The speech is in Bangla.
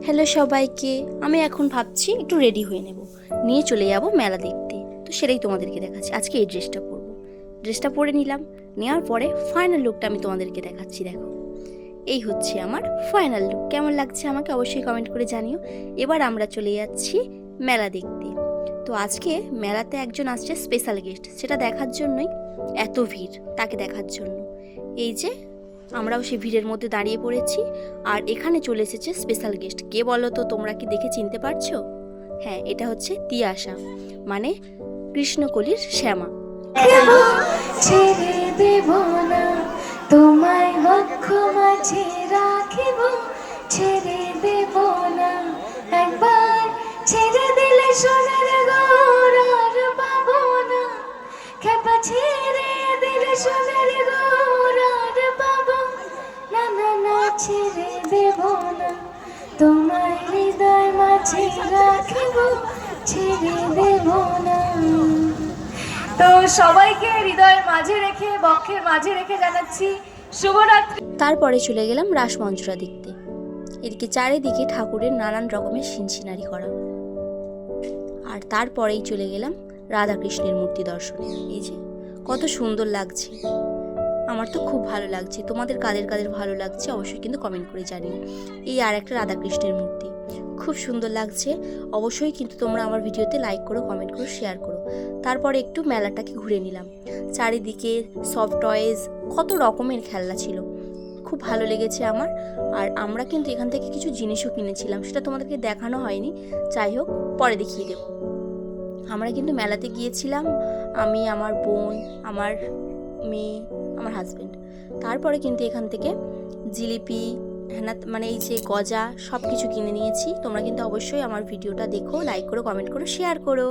হ্যালো সবাইকে, আমি এখন ভাবছি একটু রেডি হয়ে নেব, নিয়ে চলে যাব মেলা দেখতে। তো সেটাই তোমাদেরকে দেখাচ্ছি। আজকে এই ড্রেসটা পরবো, ড্রেসটা পরে নিলাম। নেওয়ার পরে ফাইনাল লুকটা আমি তোমাদেরকে দেখাচ্ছি। দেখো, এই হচ্ছে আমার ফাইনাল লুক। কেমন লাগছে আমাকে অবশ্যই কমেন্ট করে জানিও। এবার আমরা চলে যাচ্ছি মেলা দেখতে। তো আজকে মেলাতে একজন আসছে স্পেশাল গেস্ট, সেটা দেখার জন্যই এত ভিড়, তাকে দেখার জন্য। এই যে আমরাও সেই ভিড়ের মধ্যে দাঁড়িয়ে পড়েছি। আর এখানে চলে এসেছে স্পেশাল গেস্ট। কে বলো তো? তোমরা কি দেখে চিনতে পারছো? হ্যাঁ, এটা হচ্ছে তিয়াশা, মানে কৃষ্ণকলির শ্যামা। ছেড়ে দেব না তোমায়, বক্ষ মাঝে রাখিব, ছেড়ে দেব না। একবার ছেড়ে দিলে সোনার গৌর আর পাবো না, খেপা ছেড়ে দিলে সোনার গৌর আর পাবো না। না না, ছেড়ে দেব না তোমায়, হৃদয় মাঝে রাখিব, ছেড়ে দেব না। তো সবাইকে হৃদয়ের মাঝে রেখে, বক্ষের মাঝে রেখে জানাচ্ছি শুভরাত্রি। তারপরে চলে গেলাম রাসমঞ্চটা দেখতে। এদিকে চারিদিকে ঠাকুরের নানান রকমের সিনসিনারি করা। আর তারপরেই চলে গেলাম রাধাকৃষ্ণের মূর্তি দর্শনে। এই যে কত সুন্দর লাগছে, আমার তো খুব ভালো লাগছে। তোমাদের কাদের কাদের ভালো লাগছে অবশ্যই কিন্তু কমেন্ট করে জানিও। এই আর একটা রাধাকৃষ্ণের মূর্তি, খুব সুন্দর লাগছে। অবশ্যই কিন্তু তোমরা আমার ভিডিওতে লাইক করো, কমেন্ট করো, শেয়ার করো। তারপরে একটু মেলাটাকে ঘুরে নিলাম। চারিদিকে সফট টয়েজ, কত রকমের খেলনা ছিল, খুব ভালো লেগেছে আমার। আর আমরা কিন্তু এখান থেকে কিছু জিনিসও কিনেছিলাম, সেটা তোমাদেরকে দেখানো হয়নি। যাই হোক, পরে দেখিয়ে দেবো। আমরা কিন্তু মেলাতে গিয়েছিলাম, আমি, আমার বোন, আমার মেয়ে, আমার হাজব্যান্ড। তারপরে কিন্তু এখান থেকে জিলিপি, হ্যাঁ, মানে এই যে গজা, সব কিছু কিনে নিয়েছি। তোমরা কিন্তু অবশ্যই আমার ভিডিওটা দেখো, লাইক করো, কমেন্ট করো, শেয়ার করো।